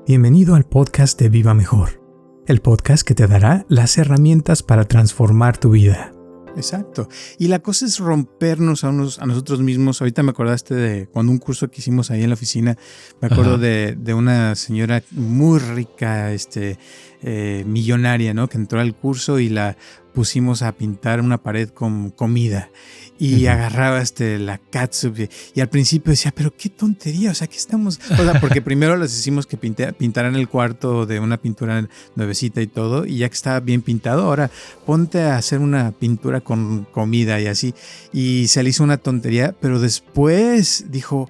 Bienvenido al podcast de Viva Mejor, el podcast que te dará las herramientas para transformar tu vida. Exacto. Y la cosa es rompernos a nosotros mismos. Ahorita me acordaste de cuando un curso que hicimos ahí en la oficina, me acuerdo de una señora muy rica, millonaria, ¿no? Que entró al curso y la pusimos a pintar una pared con comida y agarraba la catsup y al principio decía, pero qué tontería, o sea, ¿qué estamos? O sea, porque primero les hicimos que pintaran el cuarto de una pintura nuevecita y todo, y ya que estaba bien pintado, ahora ponte a hacer una pintura con comida y así, y se le hizo una tontería, pero después dijo,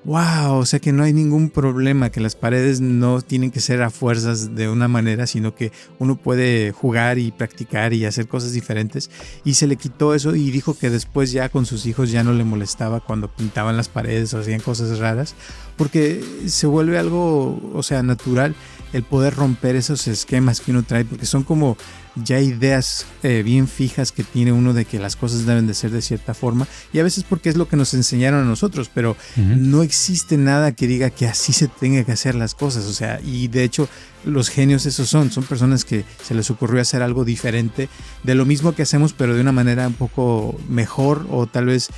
wow, o sea que no hay ningún problema, que las paredes no tienen que ser a fuerzas de una manera, sino que uno puede jugar y practicar y hacer cosas diferentes, y se le quitó eso y dijo que después ya con sus hijos ya no le molestaba cuando pintaban las paredes o hacían cosas raras, porque se vuelve algo, o sea, natural el poder romper esos esquemas que uno trae, porque son como ya ideas bien fijas que tiene uno de que las cosas deben de ser de cierta forma, y a veces porque es lo que nos enseñaron a nosotros, pero no existe nada que diga que así se tenga que hacer las cosas, o sea, y de hecho los genios esos son personas que se les ocurrió hacer algo diferente de lo mismo que hacemos, pero de una manera un poco mejor o tal vez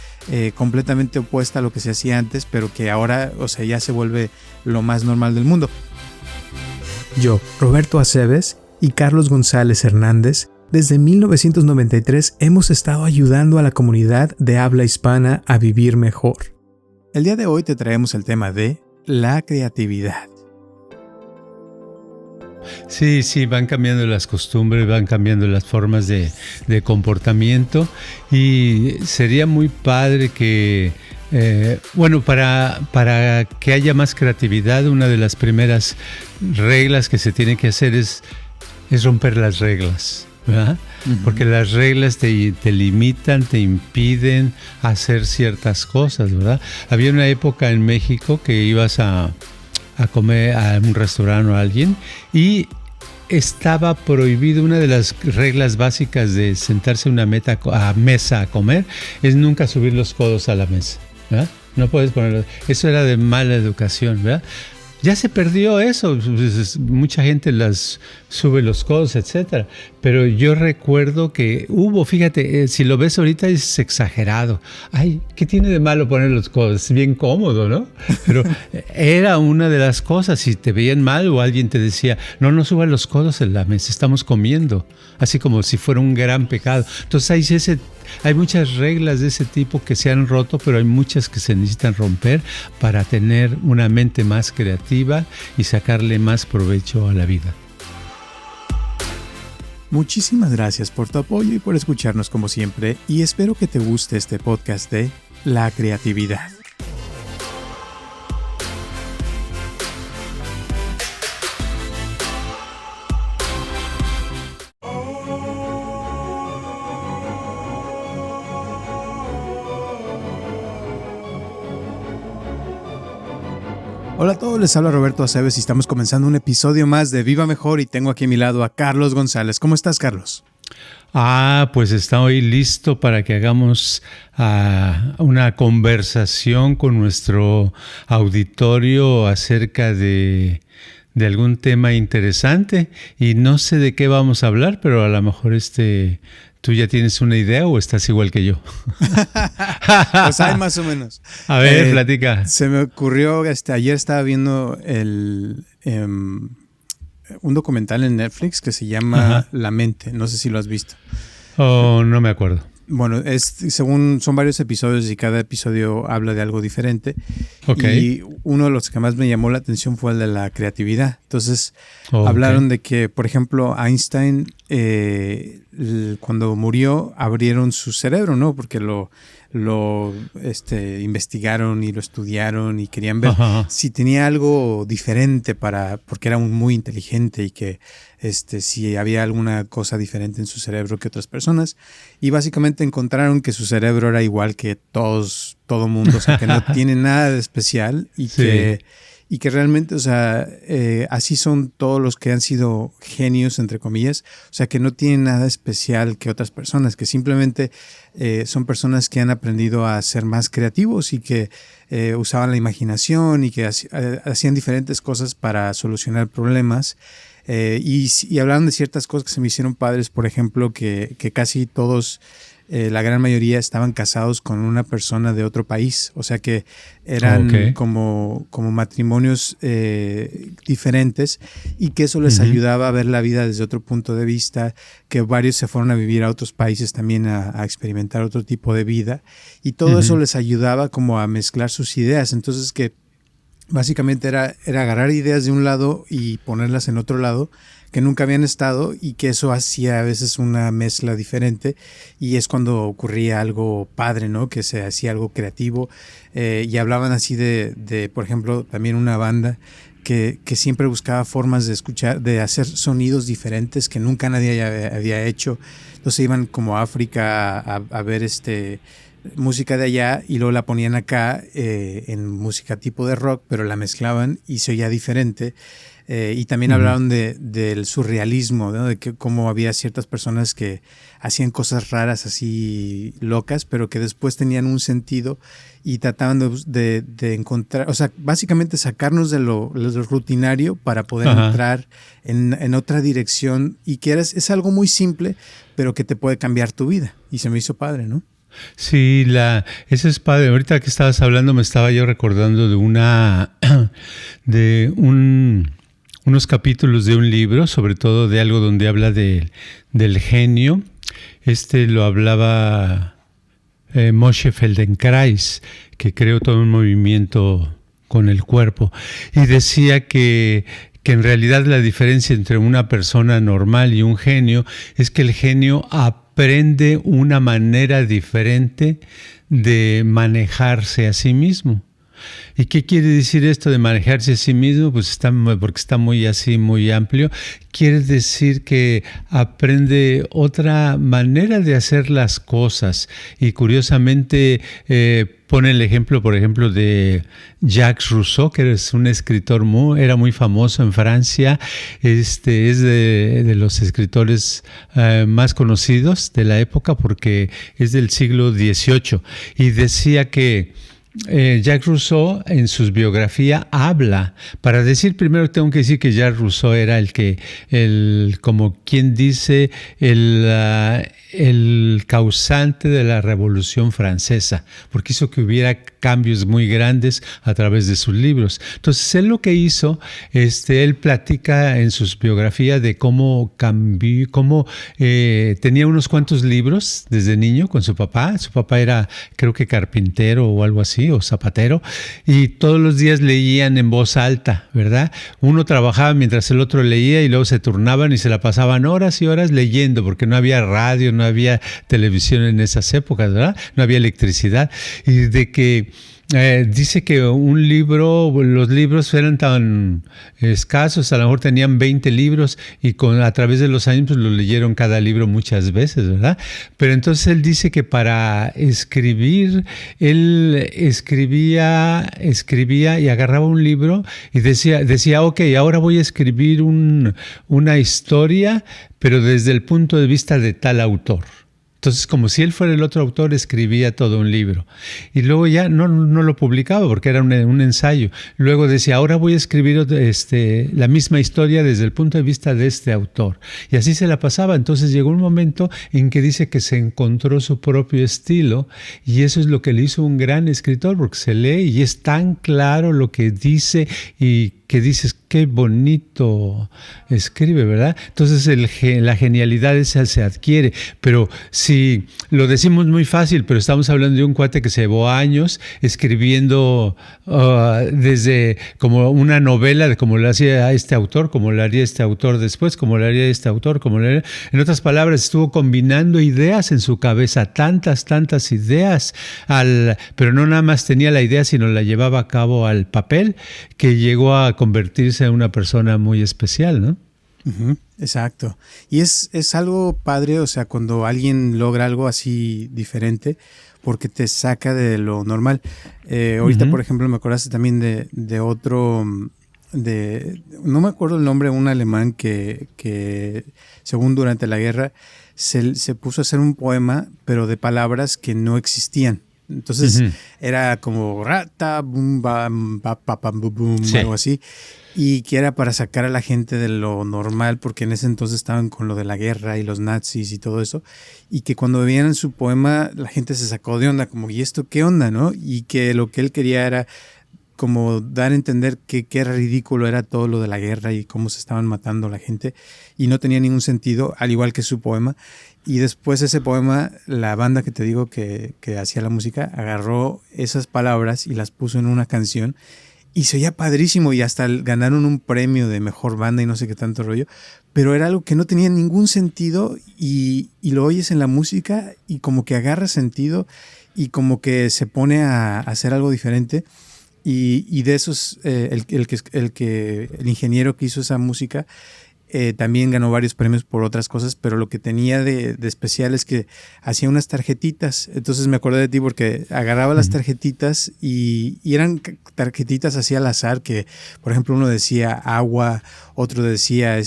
completamente opuesta a lo que se hacía antes, pero que ahora, o sea, ya se vuelve lo más normal del mundo. Yo, Roberto Aceves y Carlos González Hernández, desde 1993 hemos estado ayudando a la comunidad de habla hispana a vivir mejor. El día de hoy te traemos el tema de la creatividad. Sí, van cambiando las costumbres, van cambiando las formas de comportamiento, y sería muy padre que, para que haya más creatividad, una de las primeras reglas que se tiene que hacer es romper las reglas, ¿verdad? Porque las reglas te limitan, te impiden hacer ciertas cosas, ¿verdad? Había una época en México que ibas a comer a un restaurante o a alguien y estaba prohibido. Una de las reglas básicas de sentarse a una mesa a comer es nunca subir los codos a la mesa, ¿verdad? No puedes ponerlo. Eso era de mala educación, ¿verdad? Ya se perdió eso, mucha gente las sube los codos, etcétera. Pero yo recuerdo que fíjate, si lo ves ahorita es exagerado. Ay, ¿qué tiene de malo poner los codos? Es bien cómodo, ¿no? Pero era una de las cosas. Si te veían mal o alguien te decía, no subas los codos en la mesa, estamos comiendo. Así como si fuera un gran pecado. Entonces hay muchas reglas de ese tipo que se han roto, pero hay muchas que se necesitan romper para tener una mente más creativa y sacarle más provecho a la vida. Muchísimas gracias por tu apoyo y por escucharnos como siempre, y espero que te guste este podcast de la creatividad. Hola a todos, les habla Roberto Aceves y estamos comenzando un episodio más de Viva Mejor, y tengo aquí a mi lado a Carlos González. ¿Cómo estás, Carlos? Pues está hoy listo para que hagamos una conversación con nuestro auditorio acerca de algún tema interesante, y no sé de qué vamos a hablar, pero a lo mejor ¿tú ya tienes una idea o estás igual que yo? Pues hay más o menos. A ver, platica. Se me ocurrió, ayer estaba viendo un documental en Netflix que se llama La Mente. No sé si lo has visto. No me acuerdo. Bueno, son varios episodios y cada episodio habla de algo diferente. Okay. Y uno de los que más me llamó la atención fue el de la creatividad. Entonces, hablaron de que, por ejemplo, Einstein, cuando murió, abrieron su cerebro, ¿no? Porque lo investigaron y lo estudiaron y querían ver si tenía algo diferente porque era muy inteligente, y que si había alguna cosa diferente en su cerebro que otras personas, y básicamente encontraron que su cerebro era igual que todo mundo, o sea, que no tiene nada de especial, y y que realmente, o sea, así son todos los que han sido genios, entre comillas, o sea, que no tienen nada especial que otras personas, que simplemente son personas que han aprendido a ser más creativos y que usaban la imaginación y que hacían diferentes cosas para solucionar problemas. Y hablaban de ciertas cosas que se me hicieron padres, por ejemplo, que casi todos, la gran mayoría, estaban casados con una persona de otro país, o sea que eran como matrimonios diferentes, y que eso les ayudaba a ver la vida desde otro punto de vista, que varios se fueron a vivir a otros países también a experimentar otro tipo de vida, y todo eso les ayudaba como a mezclar sus ideas. Entonces que básicamente era agarrar ideas de un lado y ponerlas en otro lado que nunca habían estado, y que eso hacía a veces una mezcla diferente, y es cuando ocurría algo padre, ¿no? Que se hacía algo creativo, y hablaban así de, por ejemplo, también una banda que siempre buscaba formas de escuchar, de hacer sonidos diferentes que nunca nadie había hecho. Entonces iban como a África a ver música de allá, y luego la ponían acá en música tipo de rock, pero la mezclaban y se oía diferente. Y también hablaron del surrealismo, ¿no? De que cómo había ciertas personas que hacían cosas raras, así locas, pero que después tenían un sentido, y trataban de encontrar, o sea, básicamente sacarnos de lo rutinario para poder entrar en otra dirección, y que es algo muy simple, pero que te puede cambiar tu vida. Y se me hizo padre, ¿no? Sí, eso es padre. Ahorita que estabas hablando me estaba yo recordando de unos capítulos de un libro, sobre todo de algo donde habla del genio. Lo hablaba Moshe Feldenkrais, que creó todo un movimiento con el cuerpo, y decía que en realidad la diferencia entre una persona normal y un genio es que el genio aprende una manera diferente de manejarse a sí mismo. ¿Y qué quiere decir esto de manejarse a sí mismo? Pues porque está muy amplio. Quiere decir que aprende otra manera de hacer las cosas. Y curiosamente pone el ejemplo, por ejemplo, de Jacques Rousseau, que es un escritor era muy famoso en Francia. Es de los escritores más conocidos de la época, porque es del siglo XVIII. Y decía que Jacques Rousseau en su biografía habla, para decir primero tengo que decir que Jacques Rousseau era como quien dice, el causante de la Revolución Francesa, porque hizo que hubiera cambios muy grandes a través de sus libros. Entonces él lo que hizo, él platica en sus biografías de cómo cambió, tenía unos cuantos libros desde niño con su papá. Su papá era, creo que carpintero o algo así, o zapatero, y todos los días leían en voz alta, ¿verdad? Uno trabajaba mientras el otro leía, y luego se turnaban y se la pasaban horas y horas leyendo, porque no había radio, no había televisión en esas épocas, ¿verdad? No había electricidad. Y de que dice que los libros eran tan escasos, a lo mejor tenían 20 libros, y a través de los años pues lo leyeron cada libro muchas veces, ¿verdad? Pero entonces él dice que para escribir, él escribía y agarraba un libro y decía, ok, ahora voy a escribir una historia, pero desde el punto de vista de tal autor. Entonces, como si él fuera el otro autor, escribía todo un libro. Y luego ya no lo publicaba porque era un ensayo. Luego decía, ahora voy a escribir la misma historia desde el punto de vista de este autor. Y así se la pasaba. Entonces llegó un momento en que dice que se encontró su propio estilo, y eso es lo que le hizo un gran escritor, porque se lee y es tan claro lo que dice, y que dices, qué bonito escribe, ¿verdad? Entonces la genialidad esa se adquiere, pero si lo decimos muy fácil, pero estamos hablando de un cuate que se llevó años escribiendo desde como una novela, de cómo lo hacía este autor, cómo lo haría este autor después, cómo lo haría este autor, en otras palabras, estuvo combinando ideas en su cabeza, tantas ideas, pero no nada más tenía la idea, sino la llevaba a cabo al papel, que llegó a convertirse en una persona muy especial, ¿no? Ujú, exacto. Y es algo padre, o sea, cuando alguien logra algo así diferente, porque te saca de lo normal. Ahorita, Ujú. por ejemplo, me acordaste también de otro, no me acuerdo el nombre, un alemán que según durante la guerra, se puso a hacer un poema, pero de palabras que no existían. Entonces Ujú. era como rata, bum, bam, ba, pa, pam, bum, bum, Sí. algo así. Y que era para sacar a la gente de lo normal, porque en ese entonces estaban con lo de la guerra y los nazis y todo eso. Y que cuando veían su poema, la gente se sacó de onda, como, ¿y esto qué onda, no? Y que lo que él quería era como dar a entender que era ridículo era todo lo de la guerra y cómo se estaban matando a la gente. Y no tenía ningún sentido, al igual que su poema. Y después ese poema, la banda que te digo que hacía la música, agarró esas palabras y las puso en una canción. Y se oía padrísimo y hasta ganaron un premio de mejor banda y no sé qué tanto rollo. Pero era algo que no tenía ningún sentido y lo oyes en la música y como que agarra sentido y como que se pone a hacer algo diferente. Y de esos, el ingeniero que hizo esa música también ganó varios premios por otras cosas, pero lo que tenía de especial es que hacía unas tarjetitas. Entonces me acordé de ti porque agarraba las tarjetitas y eran tarjetitas así al azar que, por ejemplo, uno decía agua, otro decía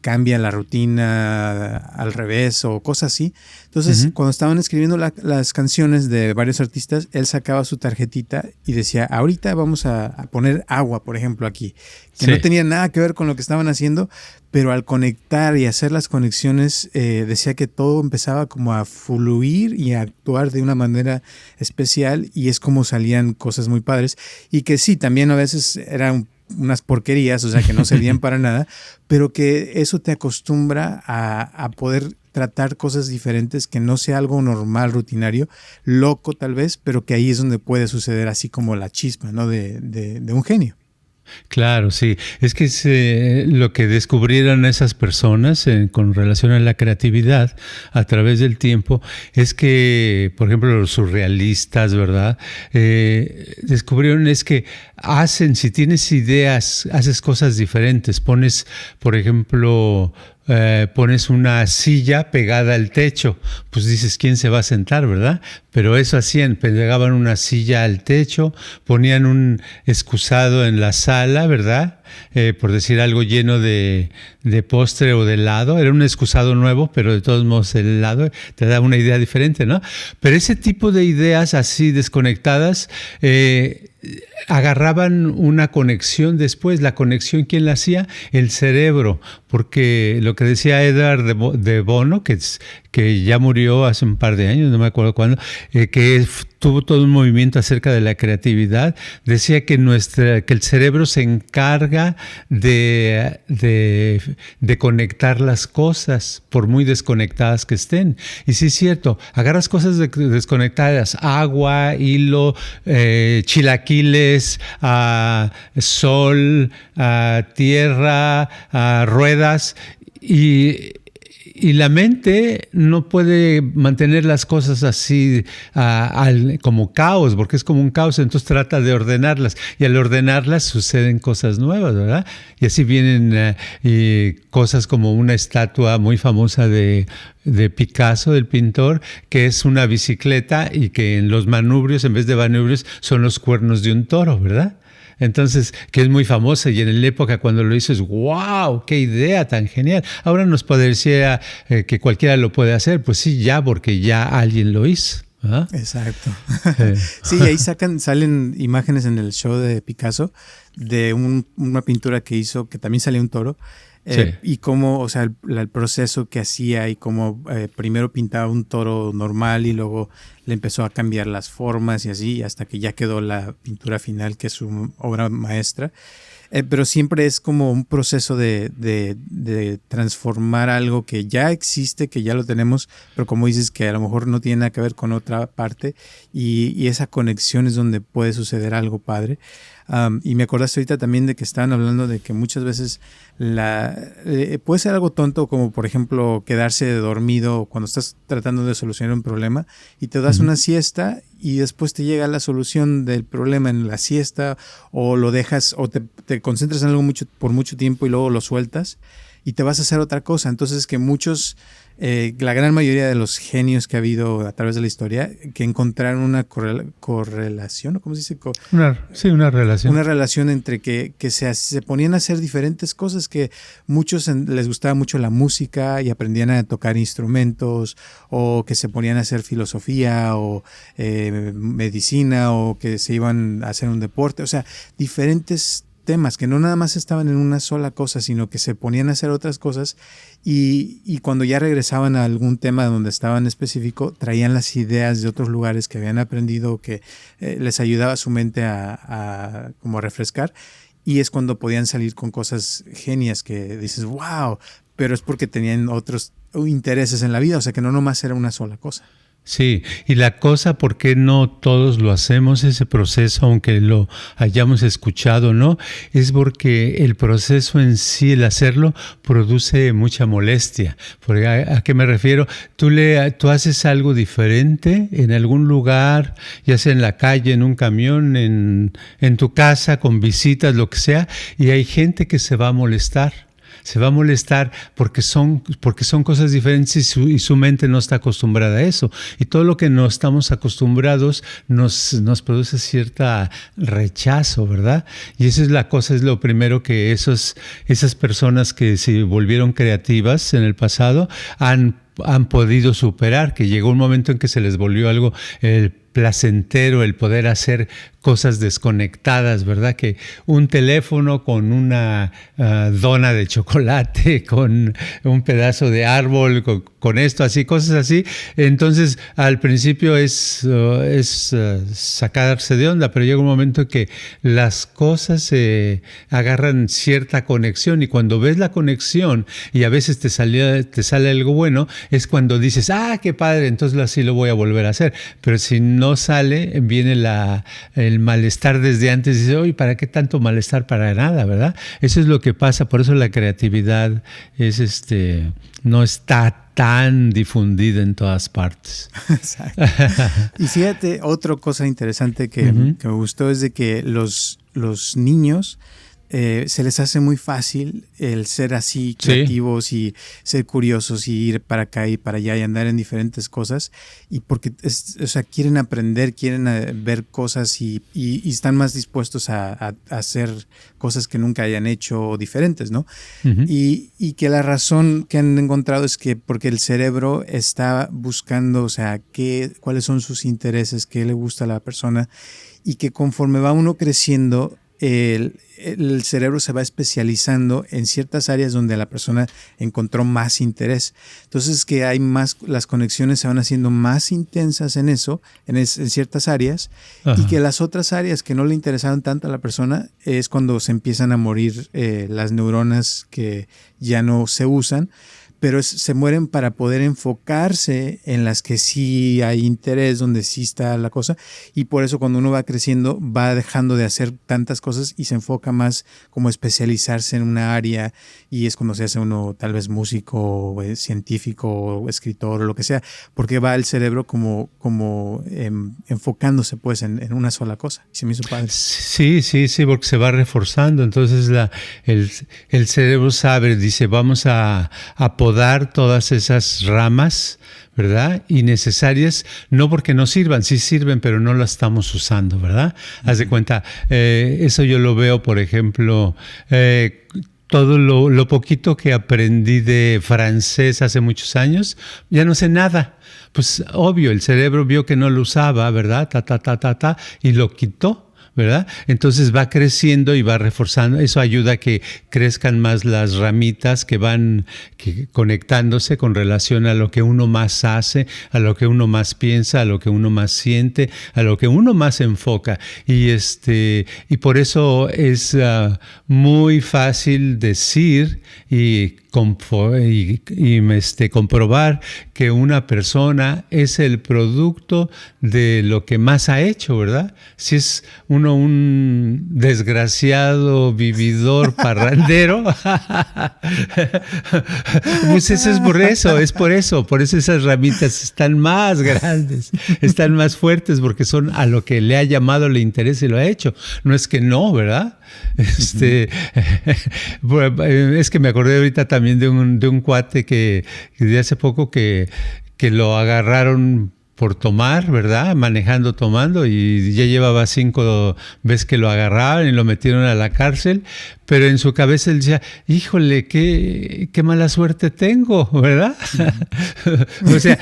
cambia la rutina al revés o cosas así. Entonces, Ujú. cuando estaban escribiendo las canciones de varios artistas, él sacaba su tarjetita y decía, ahorita vamos a poner agua, por ejemplo, aquí, que no Sí. tenía nada que ver con lo que estaban haciendo, pero al conectar y hacer las conexiones, decía que todo empezaba como a fluir y a actuar de una manera especial y es como salían cosas muy padres y que sí, también a veces eran unas porquerías, o sea, que no servían para nada, pero que eso te acostumbra a poder tratar cosas diferentes, que no sea algo normal, rutinario, loco tal vez, pero que ahí es donde puede suceder así como la chispa, ¿no? De un genio. Claro, sí. Es que lo que descubrieron esas personas con relación a la creatividad a través del tiempo es que, por ejemplo, los surrealistas, ¿verdad? Descubrieron es que si tienes ideas, haces cosas diferentes. Pones, por ejemplo, pones una silla pegada al techo, pues dices, ¿quién se va a sentar, verdad? Pero eso hacían, pegaban una silla al techo, ponían un excusado en la sala, ¿verdad? Por decir algo lleno de postre o de helado, era un excusado nuevo, pero de todos modos el helado te da una idea diferente, ¿no? Pero ese tipo de ideas así desconectadas, agarraban una conexión después. La conexión, ¿quién la hacía? El cerebro, porque lo que decía Edgar de Bono, que ya murió hace un par de años, no me acuerdo cuándo, que tuvo todo un movimiento acerca de la creatividad, decía que el cerebro se encarga de conectar las cosas, por muy desconectadas que estén. Y sí es cierto, agarras cosas desconectadas, agua, hilo, chilaquiles, sol, tierra, ruedas, y la mente no puede mantener las cosas así como caos, porque es como un caos, entonces trata de ordenarlas, y al ordenarlas suceden cosas nuevas, ¿verdad? Y así vienen cosas como una estatua muy famosa de Picasso, del pintor, que es una bicicleta y que en los manubrios, en vez de manubrios, son los cuernos de un toro, ¿verdad? Entonces, que es muy famosa y en la época cuando lo hizo es ¡wow! ¡Qué idea tan genial! Ahora nos parecería que cualquiera lo puede hacer, pues sí, ya, porque ya alguien lo hizo. ¿Ah? Exacto. Sí, ahí salen imágenes en el show de Picasso de una pintura que hizo, que también salía un toro. Sí. Y cómo, o sea, el proceso que hacía y cómo primero pintaba un toro normal y luego le empezó a cambiar las formas y así, hasta que ya quedó la pintura final, que es su obra maestra. Pero siempre es como un proceso de transformar algo que ya existe, que ya lo tenemos, pero como dices que a lo mejor no tiene nada que ver con otra parte y esa conexión es donde puede suceder algo padre. Y me acordaste ahorita también de que estaban hablando de que muchas veces puede ser algo tonto, como por ejemplo quedarse dormido cuando estás tratando de solucionar un problema y te das das una siesta y después te llega la solución del problema en la siesta, o lo dejas o te concentras en algo por mucho tiempo y luego lo sueltas y te vas a hacer otra cosa. Entonces que la gran mayoría de los genios que ha habido a través de la historia, que encontraron una correlación, ¿cómo se dice? Una relación. Una relación entre que se ponían a hacer diferentes cosas, que muchos les gustaba mucho la música y aprendían a tocar instrumentos, o que se ponían a hacer filosofía o medicina, o que se iban a hacer un deporte, o sea, diferentes temas que no nada más estaban en una sola cosa, sino que se ponían a hacer otras cosas, y cuando ya regresaban a algún tema donde estaban específico, traían las ideas de otros lugares que habían aprendido, que les ayudaba a su mente a como a refrescar, y es cuando podían salir con cosas genias que dices, wow, pero es porque tenían otros intereses en la vida, o sea que no nomás era una sola cosa. Sí, y la cosa, ¿por qué no todos lo hacemos, ese proceso, aunque lo hayamos escuchado, no? Es porque el proceso en sí, el hacerlo, produce mucha molestia. Porque ¿a qué me refiero? Tú haces algo diferente en algún lugar, ya sea en la calle, en un camión, en tu casa, con visitas, lo que sea, y hay gente que se va a molestar. Se va a molestar porque son cosas diferentes y su mente no está acostumbrada a eso. Y todo lo que no estamos acostumbrados nos produce cierta rechazo, ¿verdad? Y esa es la cosa, es lo primero que esas personas que se volvieron creativas en el pasado han podido superar, que llegó un momento en que se les volvió algo placentero el poder hacer cosas desconectadas, ¿verdad? Que un teléfono con una dona de chocolate, con un pedazo de árbol, con esto, así, cosas así. Entonces, al principio es sacarse de onda, pero llega un momento que las cosas agarran cierta conexión, y cuando ves la conexión y a veces te sale algo bueno, es cuando dices, qué padre, entonces así lo voy a volver a hacer. Pero si no sale, viene el malestar desde antes, y dices, oye, ¿para qué tanto malestar? Para nada, ¿verdad? Eso es lo que pasa, por eso la creatividad no está tan difundida en todas partes. Exacto. Y fíjate, otra cosa interesante que me gustó es de que los niños se les hace muy fácil el ser así creativos y ser curiosos y ir para acá y para allá y andar en diferentes cosas, y porque quieren aprender, quieren ver cosas y están más dispuestos a hacer cosas que nunca hayan hecho diferentes, ¿no? Uh-huh. Y que la razón que han encontrado es que porque el cerebro está buscando, o sea, cuáles son sus intereses, qué le gusta a la persona, y que conforme va uno creciendo, el cerebro se va especializando en ciertas áreas donde la persona encontró más interés. Entonces que hay más, las conexiones se van haciendo más intensas en eso, en ciertas áreas. Ajá. Y que las otras áreas que no le interesaron tanto a la persona es cuando se empiezan a morir las neuronas que ya no se usan, pero se mueren para poder enfocarse en las que sí hay interés, donde sí está la cosa, y por eso cuando uno va creciendo va dejando de hacer tantas cosas y se enfoca más como especializarse en una área, y es cuando se hace uno tal vez músico, o científico, o escritor, o lo que sea, porque va el cerebro como enfocándose pues en una sola cosa. Se me hizo padre. Sí, porque se va reforzando, entonces el cerebro sabe, dice, vamos a podar todas esas ramas, ¿verdad? Innecesarias, no porque no sirvan, sí sirven, pero no las estamos usando, ¿verdad? Uh-huh. Haz de cuenta, eso yo lo veo, por ejemplo, todo lo poquito que aprendí de francés hace muchos años, ya no sé nada. Pues obvio, el cerebro vio que no lo usaba, ¿verdad? Y lo quitó, ¿verdad? Entonces va creciendo y va reforzando. Eso ayuda a que crezcan más las ramitas que van conectándose con relación a lo que uno más hace, a lo que uno más piensa, a lo que uno más siente, a lo que uno más enfoca. Y por eso es muy fácil decir y comprobar que una persona es el producto de lo que más ha hecho, ¿verdad? Si es uno un desgraciado vividor parrandero, pues eso es por eso esas ramitas están más grandes, están más fuertes, porque son a lo que le ha llamado, le interesa y lo ha hecho. No es que no, ¿verdad? Es que me acordé ahorita también de un cuate que de hace poco que lo agarraron por tomar, ¿verdad? Manejando, tomando, y ya llevaba 5 veces que lo agarraron y lo metieron a la cárcel, pero en su cabeza él decía, híjole, qué mala suerte tengo, ¿verdad? O sea,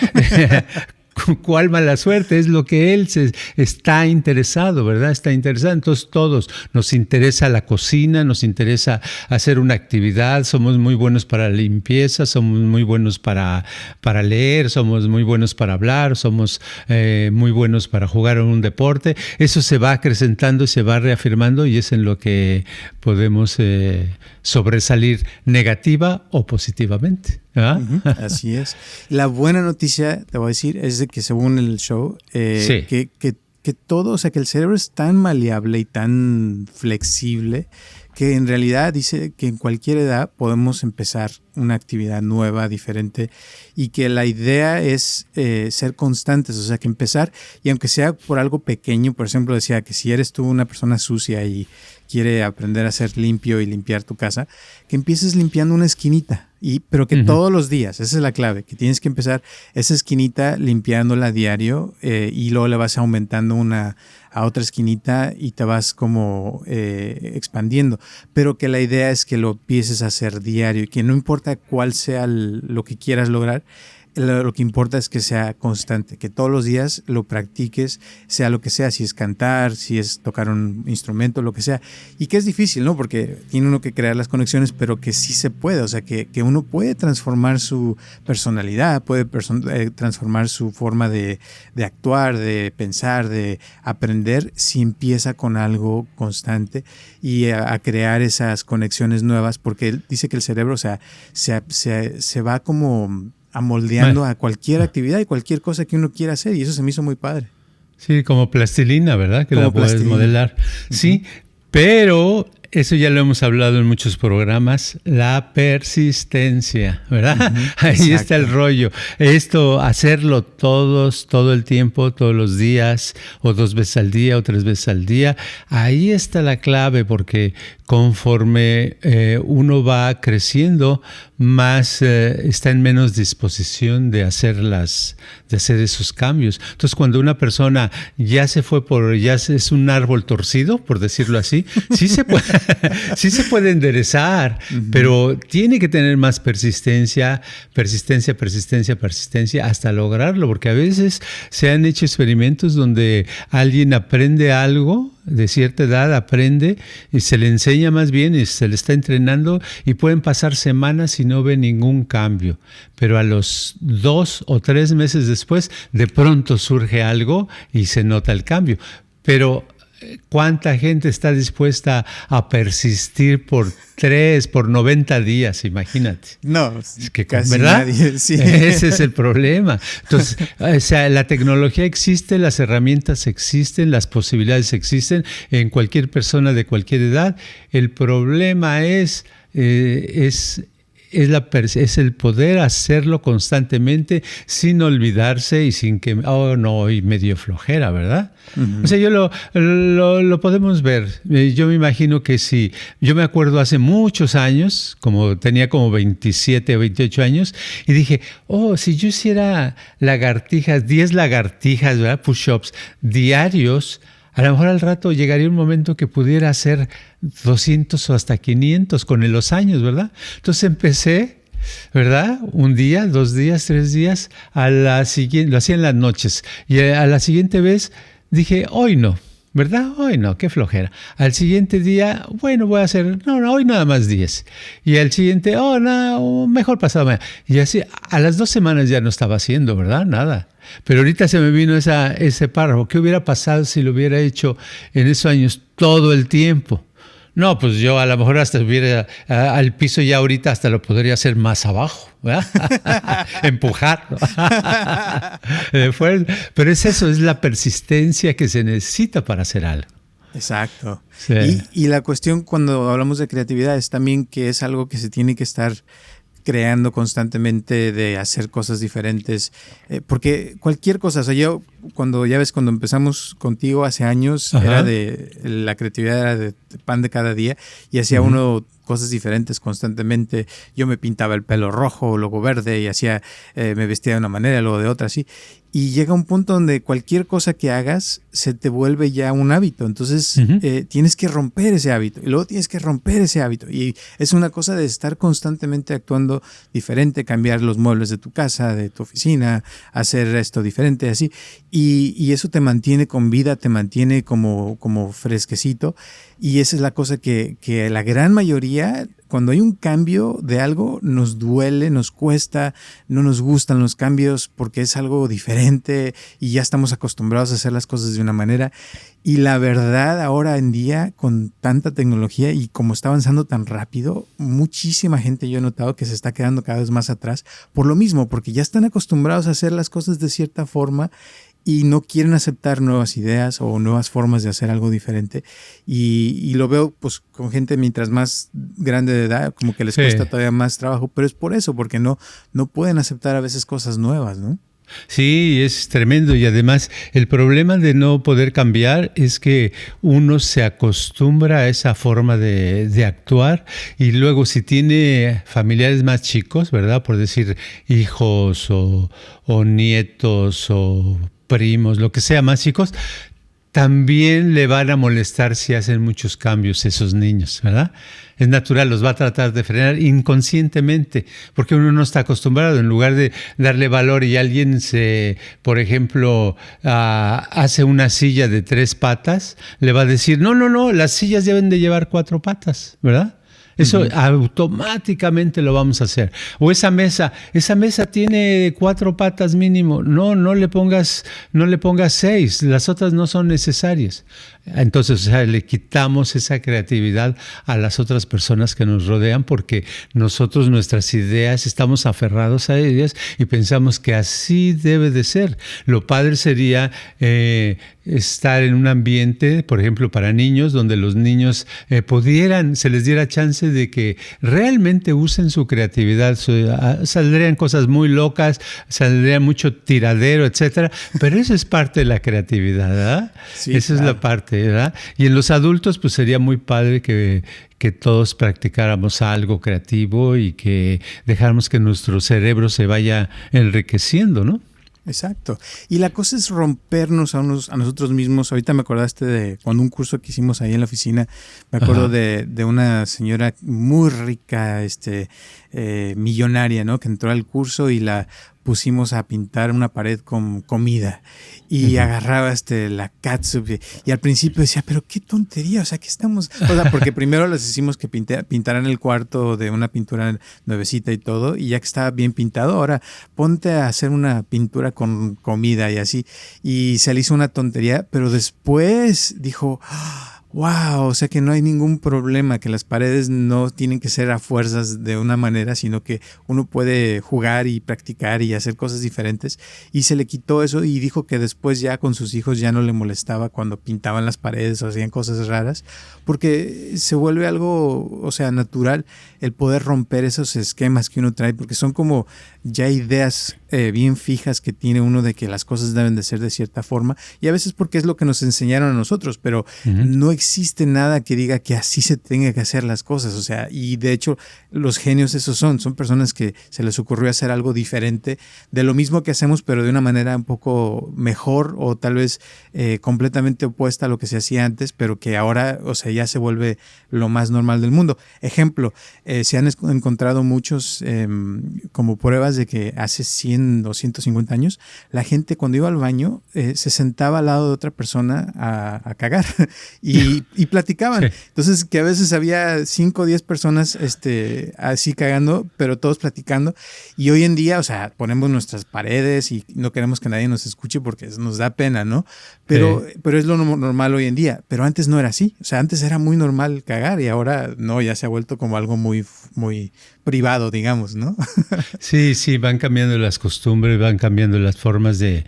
¿cuál mala suerte? Es lo que él está interesado, ¿verdad? Está interesado. Entonces todos nos interesa la cocina, nos interesa hacer una actividad, somos muy buenos para la limpieza, somos muy buenos para leer, somos muy buenos para hablar, somos muy buenos para jugar en un deporte. Eso se va acrecentando y se va reafirmando, y es en lo que podemos sobresalir negativa o positivamente. ¿Ah? Así es. La buena noticia, te voy a decir, es de que según el show, sí. que todo, o sea, que el cerebro es tan maleable y tan flexible que en realidad dice que en cualquier edad podemos empezar una actividad nueva, diferente, y que la idea es ser constantes, o sea, que empezar, y aunque sea por algo pequeño, por ejemplo, decía que si eres tú una persona sucia y quiere aprender a ser limpio y limpiar tu casa, que empieces limpiando una esquinita, pero que todos los días, esa es la clave, que tienes que empezar esa esquinita limpiándola a diario, y luego le vas aumentando a otra esquinita y te vas como expandiendo, pero que la idea es que lo empieces a hacer diario y que no importa cuál sea lo que quieras lograr, lo que importa es que sea constante, que todos los días lo practiques, sea lo que sea, si es cantar, si es tocar un instrumento, lo que sea. Y que es difícil, ¿no? Porque tiene uno que crear las conexiones, pero que sí se puede, o sea, que uno puede transformar su personalidad, puede transformar su forma de actuar, de pensar, de aprender, si empieza con algo constante y a crear esas conexiones nuevas, porque él dice que el cerebro, o sea, se va como amoldeando a cualquier actividad y cualquier cosa que uno quiera hacer, y eso se me hizo muy padre. Sí, como plastilina, ¿verdad? Que como la puedes modelar. Uh-huh. Sí, pero eso ya lo hemos hablado en muchos programas, la persistencia, ¿verdad? Uh-huh. Ahí exacto. Está el rollo. Esto, hacerlo todo el tiempo, todos los días, o 2 veces al día, o 3 veces al día. Ahí está la clave, porque conforme uno va creciendo, más está en menos disposición de hacer esos cambios. Entonces, cuando una persona ya es un árbol torcido, por decirlo así, sí se puede enderezar, uh-huh. Pero tiene que tener más persistencia hasta lograrlo, porque a veces se han hecho experimentos donde alguien aprende algo de cierta edad, aprende y se le enseña más bien y se le está entrenando, y pueden pasar semanas y no ve ningún cambio, pero a los 2 o 3 meses después de pronto surge algo y se nota el cambio. Pero ¿cuánta gente está dispuesta a persistir por 90 días? Imagínate. No, es que, casi ¿verdad? Nadie. Sí. Ese es el problema. Entonces, o sea, la tecnología existe, las herramientas existen, las posibilidades existen en cualquier persona de cualquier edad. El problema es el poder hacerlo constantemente sin olvidarse y sin que, y medio flojera, ¿verdad? Uh-huh. O sea, yo lo podemos ver. Yo me imagino que sí. Yo me acuerdo hace muchos años, tenía como 27 o 28 años, y dije, si yo hiciera 10 lagartijas, ¿verdad? Push-ups diarios, a lo mejor al rato llegaría un momento que pudiera hacer 200 o hasta 500 con los años, ¿verdad? Entonces empecé, ¿verdad? 1 día, 2 días, 3 días, lo hacía en las noches. Y a la siguiente vez dije, hoy no, ¿verdad? Hoy no, qué flojera. Al siguiente día, bueno, voy a hacer, hoy nada más 10. Y al siguiente, mejor pasado mañana. Y así, a las 2 semanas ya no estaba haciendo, ¿verdad? Nada. Pero ahorita se me vino ese párrafo. ¿Qué hubiera pasado si lo hubiera hecho en esos años todo el tiempo? No, pues yo a lo mejor hasta hubiera al piso ya ahorita hasta lo podría hacer más abajo, ¿verdad? Empujar. Pero es eso, es la persistencia que se necesita para hacer algo. Exacto. Sí. Y la cuestión cuando hablamos de creatividad es también que es algo que se tiene que estar creando constantemente, de hacer cosas diferentes, porque cualquier cosa, o sea, yo cuando empezamos contigo hace años, Ajá. la creatividad era de pan de cada día y hacía uno cosas diferentes constantemente. Yo me pintaba el pelo rojo, luego verde y me vestía de una manera, luego de otra, así. Y llega un punto donde cualquier cosa que hagas se te vuelve ya un hábito. Entonces tienes que romper ese hábito y luego tienes que romper ese hábito. Y es una cosa de estar constantemente actuando diferente, cambiar los muebles de tu casa, de tu oficina, hacer esto diferente, así. Y eso te mantiene con vida, te mantiene como fresquecito. Y esa es la cosa que la gran mayoría, cuando hay un cambio de algo, nos duele, nos cuesta, no nos gustan los cambios porque es algo diferente y ya estamos acostumbrados a hacer las cosas de una manera. Y la verdad, ahora en día, con tanta tecnología y como está avanzando tan rápido, muchísima gente yo he notado que se está quedando cada vez más atrás por lo mismo, porque ya están acostumbrados a hacer las cosas de cierta forma y no quieren aceptar nuevas ideas o nuevas formas de hacer algo diferente. Y lo veo pues con gente mientras más grande de edad, como que les cuesta todavía más trabajo, pero es por eso, porque no pueden aceptar a veces cosas nuevas, ¿no? Sí, es tremendo y además el problema de no poder cambiar es que uno se acostumbra a esa forma de actuar y luego si tiene familiares más chicos, ¿verdad? Por decir hijos o nietos o primos, lo que sea, más chicos, también le van a molestar si hacen muchos cambios esos niños, ¿verdad? Es natural, los va a tratar de frenar inconscientemente, porque uno no está acostumbrado. En lugar de darle valor y alguien por ejemplo, hace una silla de 3 patas, le va a decir, no, las sillas deben de llevar 4 patas, ¿verdad? Eso automáticamente lo vamos a hacer. O esa mesa tiene 4 patas mínimo. No le pongas 6, las otras no son necesarias. Entonces, o sea, le quitamos esa creatividad a las otras personas que nos rodean porque nosotros, nuestras ideas, estamos aferrados a ellas y pensamos que así debe de ser. Lo padre sería estar en un ambiente, por ejemplo, para niños, donde los niños se les diera chance de que realmente usen su creatividad. Saldrían cosas muy locas, saldría mucho tiradero, etcétera, pero eso es parte de la creatividad, ¿verdad? Sí, esa es la parte, ¿verdad? Y en los adultos, pues sería muy padre que todos practicáramos algo creativo y que dejáramos que nuestro cerebro se vaya enriqueciendo, ¿no? Exacto. Y la cosa es rompernos a nosotros mismos. Ahorita me acordaste de cuando un curso que hicimos ahí en la oficina, me acuerdo de una señora muy rica, millonaria, ¿no? Que entró al curso y la pusimos a pintar una pared con comida y agarraba la catsup y al principio decía, pero qué tontería, o sea, que estamos, o sea, porque primero les hicimos que pintaran el cuarto de una pintura nuevecita y todo, y ya que estaba bien pintado, ahora ponte a hacer una pintura con comida y así, y se le hizo una tontería, pero después dijo, wow, o sea que no hay ningún problema, que las paredes no tienen que ser a fuerzas de una manera, sino que uno puede jugar y practicar y hacer cosas diferentes. Y se le quitó eso y dijo que después ya con sus hijos ya no le molestaba cuando pintaban las paredes o hacían cosas raras, porque se vuelve algo, o sea, natural el poder romper esos esquemas que uno trae, porque son como ya ideas bien fijas que tiene uno de que las cosas deben de ser de cierta forma, y a veces porque es lo que nos enseñaron a nosotros, pero no existe nada que diga que así se tenga que hacer las cosas, o sea, y de hecho los genios esos son personas que se les ocurrió hacer algo diferente de lo mismo que hacemos, pero de una manera un poco mejor o tal vez completamente opuesta a lo que se hacía antes, pero que ahora, o sea, ya se vuelve lo más normal del mundo. Ejemplo, se han encontrado muchos como pruebas de que hace 100 o 150 años la gente cuando iba al baño se sentaba al lado de otra persona a cagar y platicaban. Sí. Entonces que a veces había 5 o 10 personas así cagando, pero todos platicando, y hoy en día, o sea, ponemos nuestras paredes y no queremos que nadie nos escuche porque nos da pena, ¿no? Pero es lo normal hoy en día. Pero antes no era así. O sea, antes era muy normal cagar y ahora no, ya se ha vuelto como algo muy, muy privado, digamos, ¿no? Sí, van cambiando las costumbres, van cambiando las formas de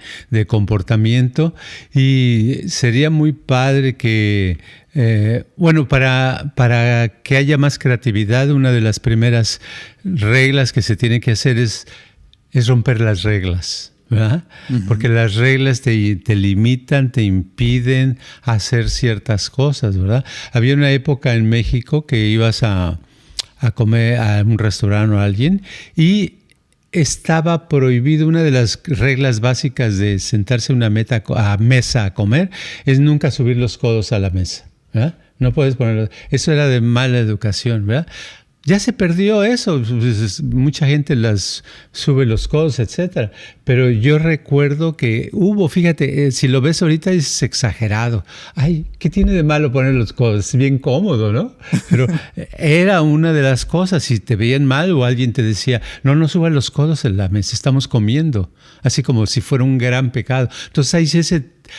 comportamiento y sería muy padre que, para que haya más creatividad, una de las primeras reglas que se tiene que hacer es romper las reglas, ¿verdad? Uh-huh. Porque las reglas te limitan, te impiden hacer ciertas cosas, ¿verdad? Había una época en México que ibas a comer a un restaurante o a alguien y estaba prohibido. Una de las reglas básicas de sentarse a mesa a comer es nunca subir los codos a la mesa, ¿verdad? No puedes ponerlo. Eso era de mala educación, ¿verdad? Ya se perdió eso, mucha gente las sube los codos, etcétera. Pero yo recuerdo que fíjate, si lo ves ahorita es exagerado. Ay, ¿qué tiene de malo poner los codos? Es bien cómodo, ¿no? Pero era una de las cosas. Si te veían mal o alguien te decía, no subas los codos en la mesa, estamos comiendo. Así como si fuera un gran pecado. Entonces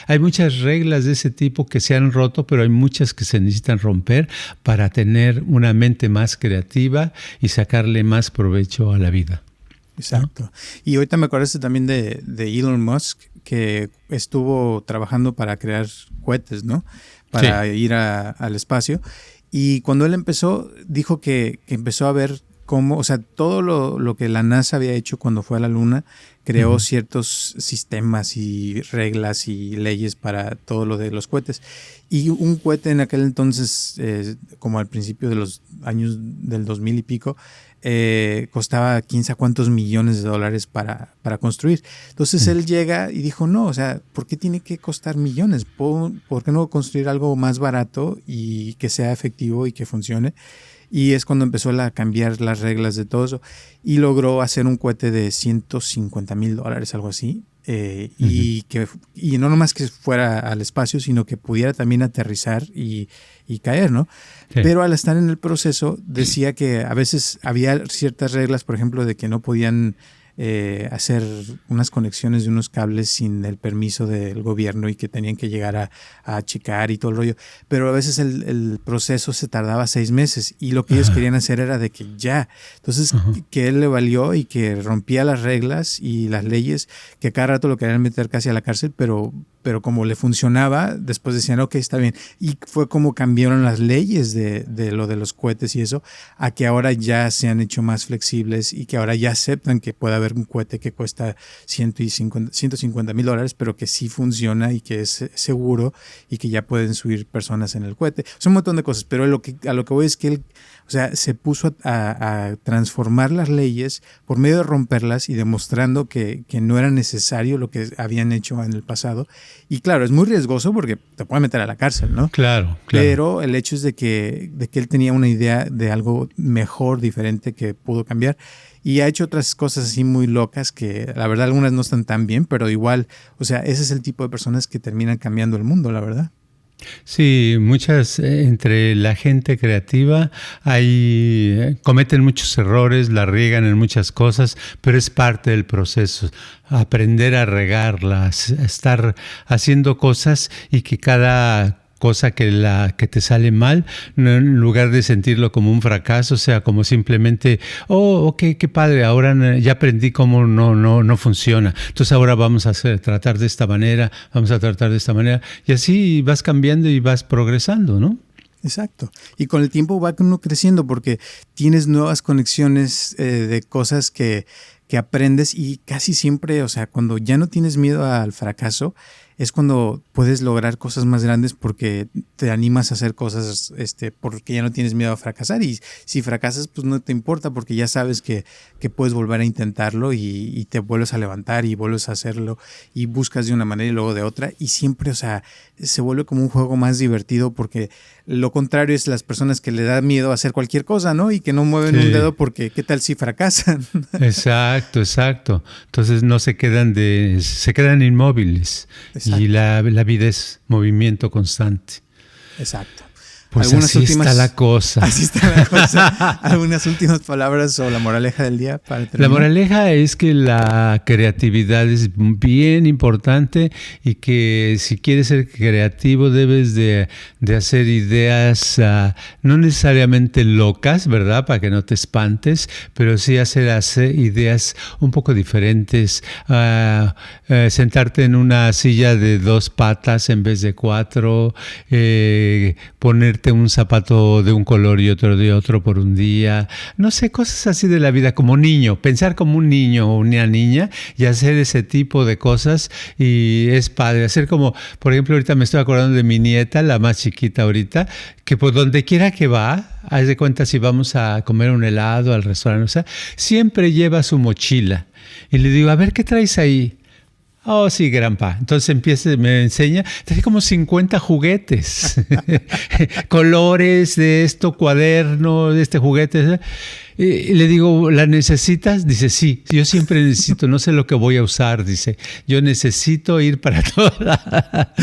hay muchas reglas de ese tipo que se han roto, pero hay muchas que se necesitan romper para tener una mente más creativa y sacarle más provecho a la vida. Exacto. ¿No? Y ahorita me acordaste también de Elon Musk, que estuvo trabajando para crear cohetes, ¿no? Para ir al espacio. Y cuando él empezó, dijo que empezó a ver cómo, o sea, todo lo que la NASA había hecho cuando fue a la Luna, creó ciertos sistemas y reglas y leyes para todo lo de los cohetes. Y un cohete en aquel entonces, como al principio de los años del 2000 y pico, costaba 15 a cuántos millones de dólares para construir. Entonces él llega y dijo, no, o sea, ¿por qué tiene que costar millones? ¿Por qué no construir algo más barato y que sea efectivo y que funcione? Y es cuando empezó a cambiar las reglas de todo eso y logró hacer un cohete de $150,000, algo así. Y no nomás que fuera al espacio, sino que pudiera también aterrizar y caer, ¿no? Sí. Pero al estar en el proceso decía que a veces había ciertas reglas, por ejemplo, de que no podían hacer unas conexiones de unos cables sin el permiso del gobierno y que tenían que llegar a checar y todo el rollo. Pero a veces el proceso se tardaba 6 meses y lo que ellos querían hacer era de que ya. Entonces, que él le valió y que rompía las reglas y las leyes, que cada rato lo querían meter casi a la cárcel, pero como le funcionaba, después decían, ok, está bien. Y fue como cambiaron las leyes de lo de los cohetes y eso, a que ahora ya se han hecho más flexibles y que ahora ya aceptan que puede haber un cohete que cuesta $150,000, pero que sí funciona y que es seguro y que ya pueden subir personas en el cohete. Son un montón de cosas, pero a lo que voy es que él, o sea, se puso a transformar las leyes por medio de romperlas y demostrando que no era necesario lo que habían hecho en el pasado. Y claro, es muy riesgoso porque te pueden meter a la cárcel, ¿no? Claro. Pero el hecho es de que él tenía una idea de algo mejor, diferente, que pudo cambiar. Y ha hecho otras cosas así muy locas que la verdad algunas no están tan bien, pero igual, o sea, ese es el tipo de personas que terminan cambiando el mundo, la verdad. Sí, muchas, entre la gente creativa cometen muchos errores, la riegan en muchas cosas, pero es parte del proceso. Aprender a regarlas, estar haciendo cosas y que cada cosa que te sale mal, en lugar de sentirlo como un fracaso, o sea, como simplemente, ok, qué padre, ahora ya aprendí cómo no funciona. Entonces ahora vamos a tratar de esta manera, y así vas cambiando y vas progresando, ¿no? Exacto. Y con el tiempo va uno creciendo porque tienes nuevas conexiones de cosas que aprendes y casi siempre, o sea, cuando ya no tienes miedo al fracaso, es cuando puedes lograr cosas más grandes porque te animas a hacer cosas porque ya no tienes miedo a fracasar. Y si fracasas, pues no te importa porque ya sabes que puedes volver a intentarlo y te vuelves a levantar y vuelves a hacerlo y buscas de una manera y luego de otra. Y siempre, o sea, se vuelve como un juego más divertido porque lo contrario es las personas que le da miedo a hacer cualquier cosa, ¿no? Y que no mueven un dedo porque ¿qué tal si fracasan? Exacto. Entonces no se quedan inmóviles. Exacto. Y la vida es movimiento constante. Exacto. Pues así está la cosa. Así está la cosa. ¿Algunas últimas palabras o la moraleja del día para terminar? La moraleja es que la creatividad es bien importante y que si quieres ser creativo debes de hacer ideas no necesariamente locas, ¿verdad? Para que no te espantes, pero sí hacer ideas un poco diferentes. Sentarte en una silla de 2 patas en vez de 4, ponerte un zapato de un color y otro de otro por un día, no sé, cosas así de la vida, como niño, pensar como un niño o una niña y hacer ese tipo de cosas, y es padre, hacer como, por ejemplo, ahorita me estoy acordando de mi nieta, la más chiquita ahorita, que por donde quiera que va, haz de cuenta si vamos a comer un helado al restaurante, o sea, siempre lleva su mochila, y le digo, a ver, ¿qué traes ahí? Oh, sí, grandpa. Entonces me enseña, trae como 50 juguetes, colores de esto, cuaderno, de este juguete. Y le digo, ¿la necesitas? Dice, sí, yo siempre necesito, no sé lo que voy a usar, dice, yo necesito ir para toda.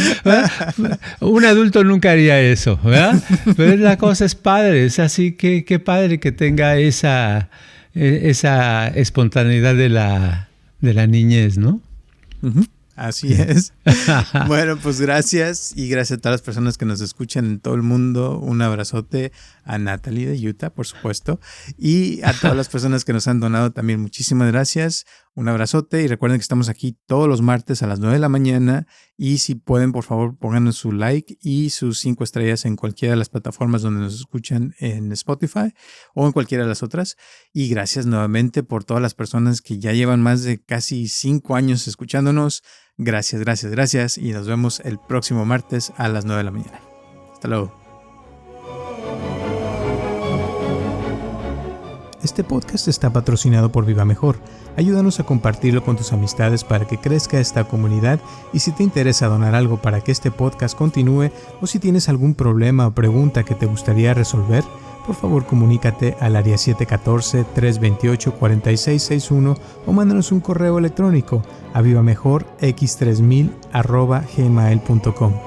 Un adulto nunca haría eso, ¿verdad? Pero la cosa es padre, es así que qué padre que tenga esa espontaneidad de la niñez, ¿no? Así es. Bueno, pues gracias, y gracias a todas las personas que nos escuchan en todo el mundo. Un abrazote a Natalie de Utah, por supuesto, y a todas las personas que nos han donado también. Muchísimas gracias. Un abrazote, y recuerden que estamos aquí todos los martes a las 9 de la mañana, y si pueden, por favor, pónganos su like y sus 5 estrellas en cualquiera de las plataformas donde nos escuchan, en Spotify o en cualquiera de las otras. Y gracias nuevamente por todas las personas que ya llevan más de casi 5 años escuchándonos. Gracias, gracias, gracias, y nos vemos el próximo martes a las 9 de la mañana. Hasta luego. Este podcast está patrocinado por Viva Mejor. Ayúdanos a compartirlo con tus amistades para que crezca esta comunidad, y si te interesa donar algo para que este podcast continúe, o si tienes algún problema o pregunta que te gustaría resolver, por favor comunícate al área 714-328-4661 o mándanos un correo electrónico a vivamejorx3000@gmail.com.